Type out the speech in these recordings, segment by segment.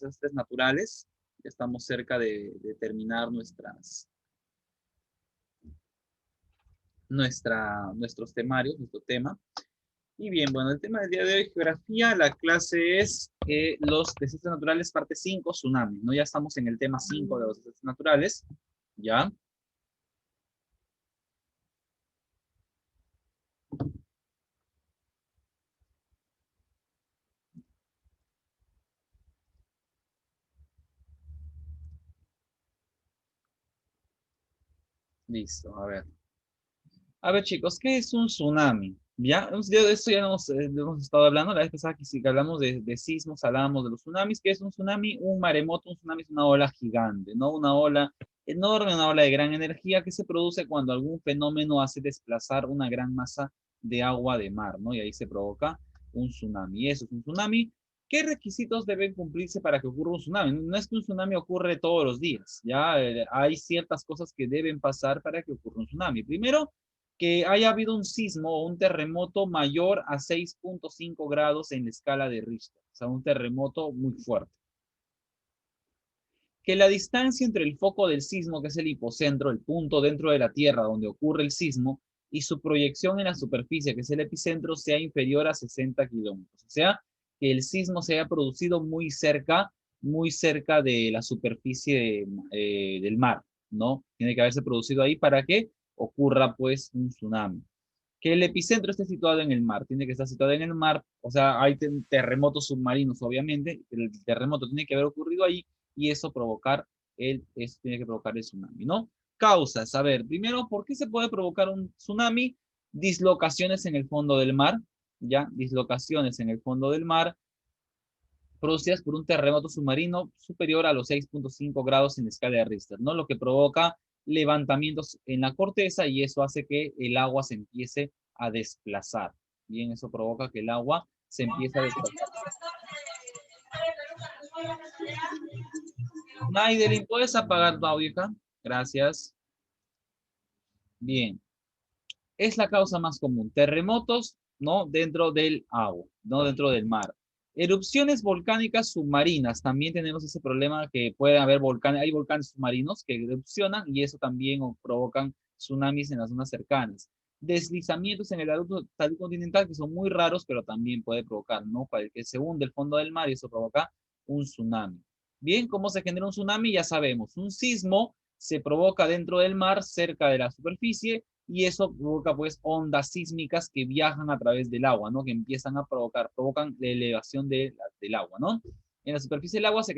desastres naturales. Ya estamos cerca de terminar nuestros temarios, nuestro tema. Y bien, bueno, el tema del día de hoy, geografía, la clase es los desastres naturales, parte 5, tsunami, ¿no? Ya estamos en el tema 5 de los desastres naturales, ¿ya? Listo, a ver. A ver, chicos, ¿qué es un tsunami? Ya, de esto ya hemos estado hablando, la vez pasada que sí que hablamos de sismos, hablábamos de los tsunamis. ¿Qué es un tsunami? Un maremoto, un tsunami es una ola gigante, ¿no? Una ola enorme, una ola de gran energía que se produce cuando algún fenómeno hace desplazar una gran masa de agua de mar, ¿no? Y ahí se provoca un tsunami. Eso es un tsunami. ¿Qué requisitos deben cumplirse para que ocurra un tsunami? No es que un tsunami ocurre todos los días, ¿ya? Hay ciertas cosas que deben pasar para que ocurra un tsunami. Primero, que haya habido un sismo o un terremoto mayor a 6.5 grados en la escala de Richter, o sea, un terremoto muy fuerte. Que la distancia entre el foco del sismo, que es el hipocentro, el punto dentro de la Tierra donde ocurre el sismo, y su proyección en la superficie, que es el epicentro, sea inferior a 60 kilómetros. O sea, que el sismo se haya producido muy cerca de la superficie del mar, ¿no? Tiene que haberse producido ahí para que ocurra, pues, un tsunami. Que el epicentro esté situado en el mar, tiene que estar situado en el mar, o sea, hay terremotos submarinos, obviamente, el terremoto tiene que haber ocurrido ahí y eso tiene que provocar el tsunami, ¿no? Causas, a ver, primero, ¿por qué se puede provocar un tsunami? Dislocaciones en el fondo del mar, ¿ya? Dislocaciones en el fondo del mar producidas por un terremoto submarino superior a los 6.5 grados en la escala de Richter, ¿no? Lo que provoca levantamientos en la corteza y eso hace que el agua se empiece a desplazar. Bien, eso provoca que el agua se empiece a desplazar. Naidelin, ¿puedes apagar tu audio acá? Gracias. Bien. Es la causa más común. Terremotos, ¿no? Dentro del agua, no dentro del mar. Erupciones volcánicas submarinas. También tenemos ese problema que puede haber volcanes, hay volcanes submarinos que erupcionan y eso también provocan tsunamis en las zonas cercanas. Deslizamientos en el talud continental que son muy raros, pero también puede provocar, ¿no? Que se hunde el fondo del mar y eso provoca un tsunami. Bien, ¿cómo se genera un tsunami? Ya sabemos. Un sismo se provoca dentro del mar, cerca de la superficie, y eso provoca pues ondas sísmicas que viajan a través del agua, ¿no? Que empiezan a provocan la elevación del agua, ¿no? En la superficie del agua se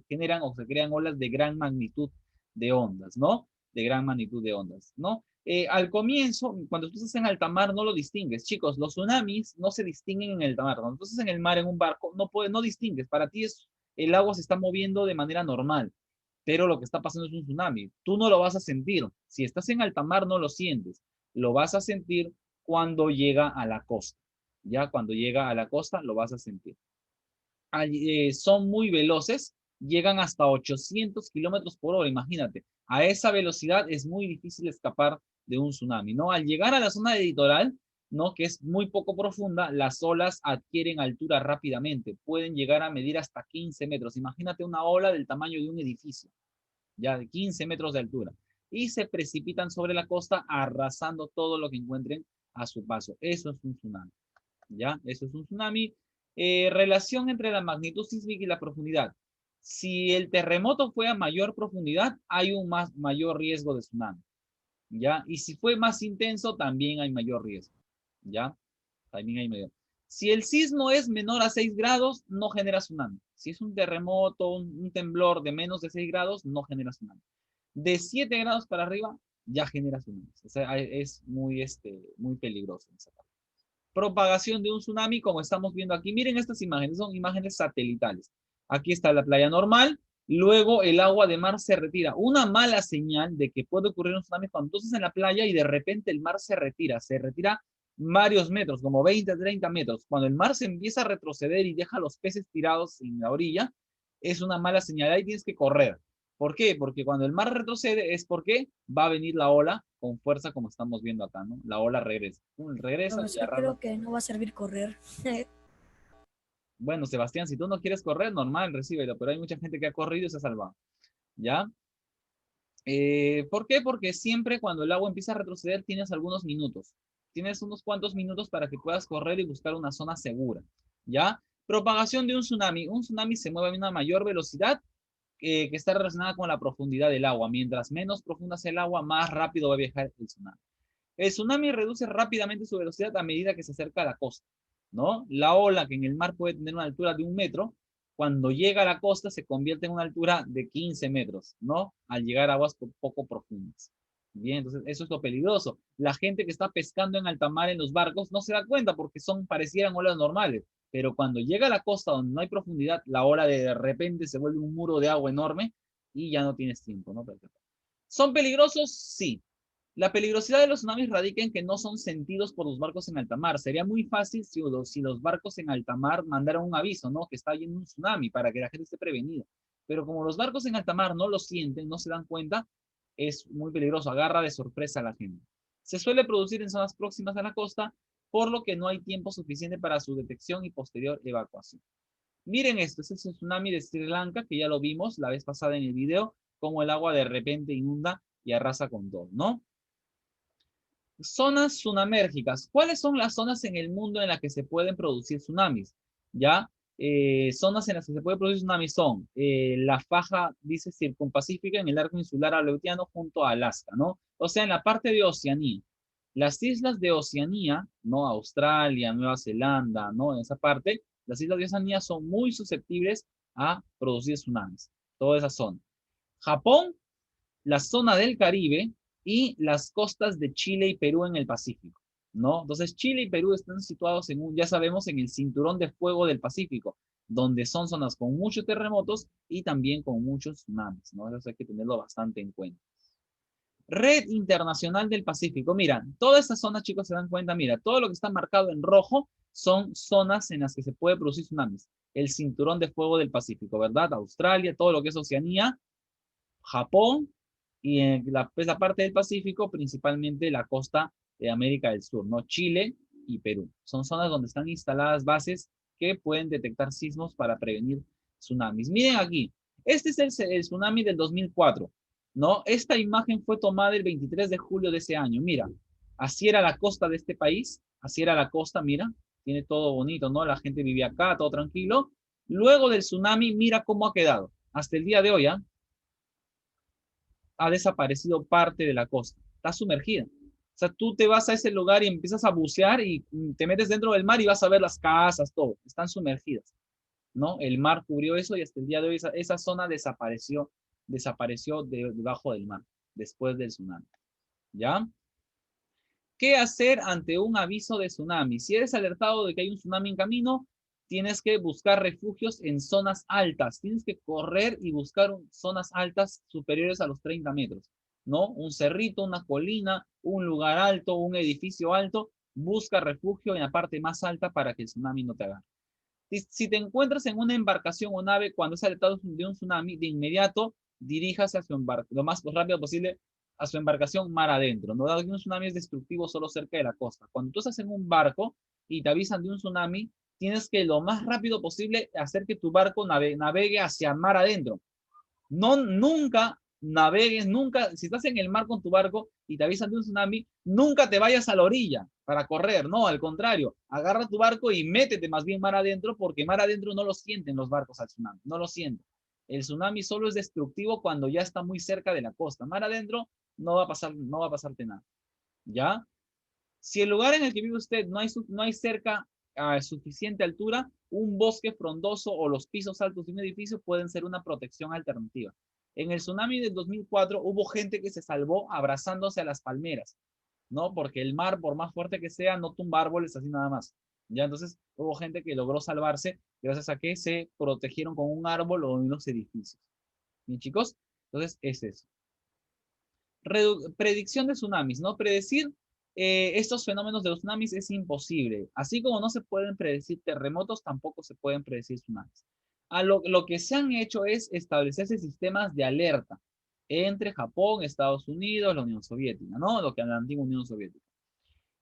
generan o se crean olas de gran magnitud de ondas, ¿no? De gran magnitud de ondas, ¿no? Al comienzo, cuando tú estás en alta mar, no lo distingues. Chicos, los tsunamis no se distinguen en alta mar. Cuando tú estás en el mar, en un barco, no distingues. Para ti el agua se está moviendo de manera normal, pero lo que está pasando es un tsunami. Tú no lo vas a sentir. Si estás en alta mar, no lo sientes. Lo vas a sentir cuando llega a la costa. Ya cuando llega a la costa, lo vas a sentir. Son muy veloces, llegan hasta 800 kilómetros por hora, imagínate. A esa velocidad es muy difícil escapar de un tsunami, ¿no? Al llegar a la zona de litoral, ¿no? Que es muy poco profunda, las olas adquieren altura rápidamente, pueden llegar a medir hasta 15 metros. Imagínate una ola del tamaño de un edificio, ya de 15 metros de altura, y se precipitan sobre la costa arrasando todo lo que encuentren a su paso. Eso es un tsunami, ¿ya? Eso es un tsunami. Relación entre la magnitud sísmica y la profundidad. Si el terremoto fue a mayor profundidad, hay un mayor riesgo de tsunami, ¿ya? Y si fue más intenso, también hay mayor riesgo, ¿ya? También hay mayor. Si el sismo es menor a 6 grados, no genera tsunami. Si es un terremoto, un temblor de menos de 6 grados, no genera tsunami. De 7 grados para arriba, ya genera tsunamis. O sea, es muy peligroso en esa parte. Propagación de un tsunami, como estamos viendo aquí. Miren estas imágenes, son imágenes satelitales. Aquí está la playa normal, luego el agua de mar se retira. Una mala señal de que puede ocurrir un tsunami cuando tú estás en la playa y de repente el mar se retira varios metros, como 20, 30 metros. Cuando el mar se empieza a retroceder y deja a los peces tirados en la orilla, es una mala señal. Ahí tienes que correr. ¿Por qué? Porque cuando el mar retrocede es porque va a venir la ola con fuerza como estamos viendo acá, ¿no? La ola regresa. Regresa y Profesor, arrasa. creo que no va a servir correr. Bueno, Sebastián, si tú no quieres correr, normal, recíbelo, pero hay mucha gente que ha corrido y se ha salvado. ¿Ya? ¿Por qué? Porque siempre cuando el agua empieza a retroceder tienes algunos minutos. Tienes unos cuantos minutos para que puedas correr y buscar una zona segura. ¿Ya? Propagación de un tsunami. Un tsunami se mueve a una mayor velocidad que está relacionada con la profundidad del agua. Mientras menos profunda sea el agua, más rápido va a viajar el tsunami. El tsunami reduce rápidamente su velocidad a medida que se acerca a la costa, ¿no? La ola que en el mar puede tener una altura de 1 metro, cuando llega a la costa se convierte en una altura de 15 metros, ¿no? Al llegar a aguas poco profundas. Bien, entonces eso es lo peligroso. La gente que está pescando en alta mar en los barcos no se da cuenta porque parecieran olas normales, pero cuando llega a la costa donde no hay profundidad, la ola de repente se vuelve un muro de agua enorme y ya no tienes tiempo, ¿no? ¿Son peligrosos? Sí. La peligrosidad de los tsunamis radica en que no son sentidos por los barcos en alta mar. Sería muy fácil si los barcos en alta mar mandaran un aviso, ¿no? Que está yendo un tsunami para que la gente esté prevenida. Pero como los barcos en alta mar no lo sienten, no se dan cuenta, es muy peligroso, agarra de sorpresa a la gente. Se suele producir en zonas próximas a la costa, por lo que no hay tiempo suficiente para su detección y posterior evacuación. Miren esto, este es el tsunami de Sri Lanka, que ya lo vimos la vez pasada en el video, como el agua de repente inunda y arrasa con todo, ¿no? Zonas tsunamérgicas. ¿Cuáles son las zonas en el mundo en las que se pueden producir tsunamis? ¿Ya? Zonas en las que se puede producir tsunamis son la faja, dice, circunpacífica en el arco insular aleutiano junto a Alaska, ¿no? O sea, en la parte de Oceanía. Las islas de Oceanía, ¿no? Australia, Nueva Zelanda, ¿no? En esa parte, las islas de Oceanía son muy susceptibles a producir tsunamis. Toda esa zona. Japón, la zona del Caribe y las costas de Chile y Perú en el Pacífico, ¿no? Entonces, Chile y Perú están situados ya sabemos, en el cinturón de fuego del Pacífico, donde son zonas con muchos terremotos y también con muchos tsunamis, ¿no? Eso hay que tenerlo bastante en cuenta. Red Internacional del Pacífico. Mira, toda esta zona, chicos, se dan cuenta, mira, todo lo que está marcado en rojo son zonas en las que se puede producir tsunamis. El cinturón de fuego del Pacífico, ¿verdad? Australia, todo lo que es Oceanía, Japón y en esa parte del Pacífico, principalmente la costa de América del Sur, ¿no? Chile y Perú. Son zonas donde están instaladas bases que pueden detectar sismos para prevenir tsunamis. Miren aquí, este es el tsunami del 2004, ¿no? Esta imagen fue tomada el 23 de julio de ese año. Mira, así era la costa de este país, así era la costa, mira, tiene todo bonito, ¿no? La gente vivía acá, todo tranquilo. Luego del tsunami, mira cómo ha quedado. Hasta el día de hoy, ¿ah? Ha desaparecido parte de la costa, está sumergida. O sea, tú te vas a ese lugar y empiezas a bucear y te metes dentro del mar y vas a ver las casas, todo, están sumergidas, ¿no? El mar cubrió eso y hasta el día de hoy esa zona desapareció debajo del mar, después del tsunami, ¿ya? ¿Qué hacer ante un aviso de tsunami? Si eres alertado de que hay un tsunami en camino, tienes que buscar refugios en zonas altas. Tienes que correr y buscar zonas altas superiores a los 30 metros, ¿no? Un cerrito, una colina, un lugar alto, un edificio alto. Busca refugio en la parte más alta para que el tsunami no te agarre. Si te encuentras en una embarcación o nave cuando es alertado de un tsunami, de inmediato diríjase a su embarcación, lo más rápido posible a su embarcación mar adentro. No, dado que un tsunami es destructivo solo cerca de la costa. Cuando tú estás en un barco y te avisan de un tsunami, tienes que lo más rápido posible hacer que tu barco navegue hacia mar adentro. No, nunca navegues, nunca, si estás en el mar con tu barco y te avisan de un tsunami, nunca te vayas a la orilla para correr, no, al contrario, agarra tu barco y métete más bien mar adentro, porque mar adentro no lo sienten los barcos al tsunami, no lo sienten. El tsunami solo es destructivo cuando ya está muy cerca de la costa. Mar adentro no va a pasar, no va a pasarte nada. ¿Ya? Si el lugar en el que vive usted no hay cerca a suficiente altura, un bosque frondoso o los pisos altos de un edificio pueden ser una protección alternativa. En el tsunami del 2004 hubo gente que se salvó abrazándose a las palmeras, ¿no? Porque el mar, por más fuerte que sea, no tumba árboles así nada más. Ya entonces hubo gente que logró salvarse gracias a que se protegieron con un árbol o unos edificios. Bien, chicos, entonces es eso. Predicción de tsunamis, ¿no? Predecir estos fenómenos de los tsunamis es imposible. Así como no se pueden predecir terremotos, tampoco se pueden predecir tsunamis. Lo que se han hecho es establecerse sistemas de alerta entre Japón, Estados Unidos, la Unión Soviética, ¿no? Lo que era la antigua Unión Soviética.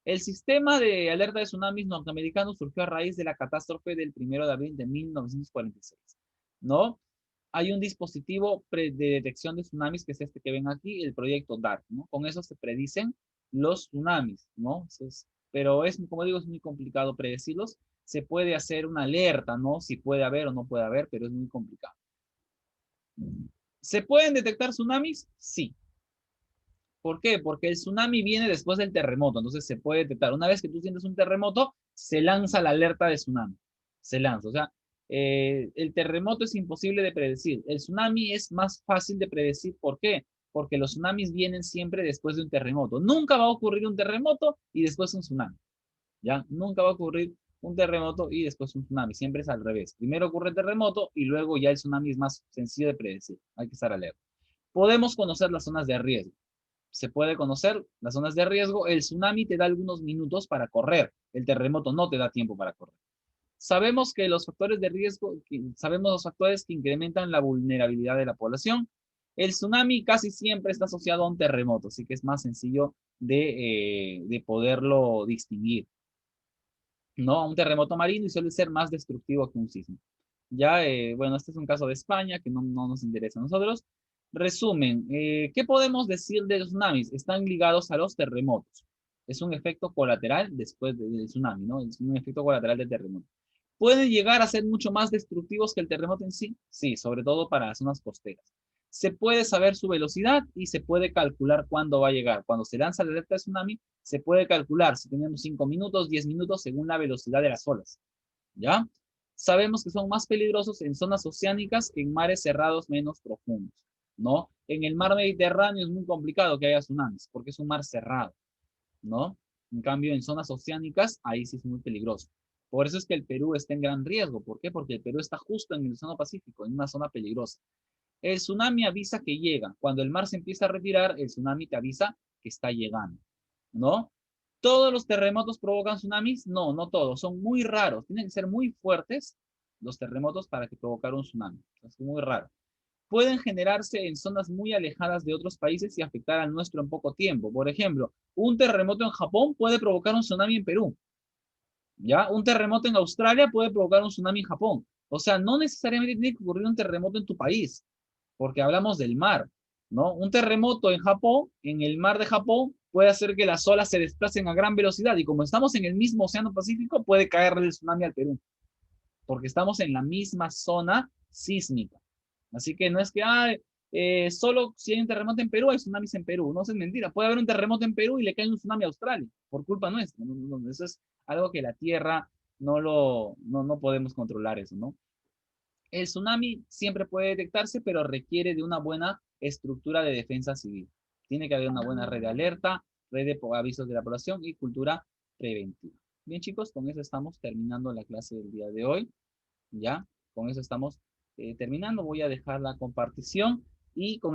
El sistema de alerta de tsunamis norteamericano surgió a raíz de la catástrofe del 1 de abril de 1946, ¿no? Hay un dispositivo de detección de tsunamis, que es este que ven aquí, el proyecto DART, ¿no? Con eso se predicen los tsunamis, ¿no? Pero es, como digo, es muy complicado predecirlos. Se puede hacer una alerta, ¿no? Si puede haber o no puede haber, pero es muy complicado. ¿Se pueden detectar tsunamis? Sí. ¿Por qué? Porque el tsunami viene después del terremoto, entonces se puede detectar. Una vez que tú sientes un terremoto, se lanza la alerta de tsunami. Se lanza. O sea, el terremoto es imposible de predecir. El tsunami es más fácil de predecir. ¿Por qué? Porque los tsunamis vienen siempre después de un terremoto. Nunca va a ocurrir un terremoto y después un tsunami. ¿Ya? Nunca va a ocurrir un terremoto y después un tsunami. Siempre es al revés. Primero ocurre el terremoto y luego ya el tsunami es más sencillo de predecir. Hay que estar alerta. Podemos conocer las zonas de riesgo. Se puede conocer las zonas de riesgo. El tsunami te da algunos minutos para correr. El terremoto no te da tiempo para correr. Sabemos que los factores de riesgo, sabemos los factores que incrementan la vulnerabilidad de la población. El tsunami casi siempre está asociado a un terremoto, así que es más sencillo de poderlo distinguir, ¿no? Un terremoto marino y suele ser más destructivo que un sismo. Ya, bueno, este es un caso de España que no nos interesa a nosotros. Resumen, ¿qué podemos decir de los tsunamis? Están ligados a los terremotos. Es un efecto colateral después del tsunami, ¿no? Es un efecto colateral del terremoto. ¿Pueden llegar a ser mucho más destructivos que el terremoto en sí? Sí, sobre todo para las zonas costeras. Se puede saber su velocidad y se puede calcular cuándo va a llegar. Cuando se lanza la alerta de tsunami, se puede calcular si tenemos 5 minutos, 10 minutos según la velocidad de las olas. ¿Ya? Sabemos que son más peligrosos en zonas oceánicas que en mares cerrados menos profundos, ¿no? En el mar Mediterráneo es muy complicado que haya tsunamis porque es un mar cerrado, ¿no? En cambio, en zonas oceánicas, ahí sí es muy peligroso. Por eso es que el Perú está en gran riesgo. ¿Por qué? Porque el Perú está justo en el Océano Pacífico, en una zona peligrosa. El tsunami avisa que llega. Cuando el mar se empieza a retirar, el tsunami te avisa que está llegando, ¿no? ¿Todos los terremotos provocan tsunamis? No, no todos. Son muy raros. Tienen que ser muy fuertes los terremotos para que provocar un tsunami. Es muy raro. Pueden generarse en zonas muy alejadas de otros países y afectar al nuestro en poco tiempo. Por ejemplo, un terremoto en Japón puede provocar un tsunami en Perú. ¿Ya? Un terremoto en Australia puede provocar un tsunami en Japón. O sea, no necesariamente tiene que ocurrir un terremoto en tu país, porque hablamos del mar, ¿no? Un terremoto en Japón, en el mar de Japón, puede hacer que las olas se desplacen a gran velocidad y como estamos en el mismo Océano Pacífico, puede caer el tsunami al Perú, porque estamos en la misma zona sísmica. Así que no es que solo si hay un terremoto en Perú, hay tsunamis en Perú. No, eso es mentira. Puede haber un terremoto en Perú y le cae un tsunami a Australia, por culpa nuestra. Eso es algo que la Tierra no podemos controlar eso, ¿no? El tsunami siempre puede detectarse, pero requiere de una buena estructura de defensa civil. Tiene que haber una buena red de alerta, red de avisos de la población y cultura preventiva. Bien, chicos, con eso estamos terminando la clase del día de hoy. Ya, con eso estamos terminando. Voy a dejar la compartición y con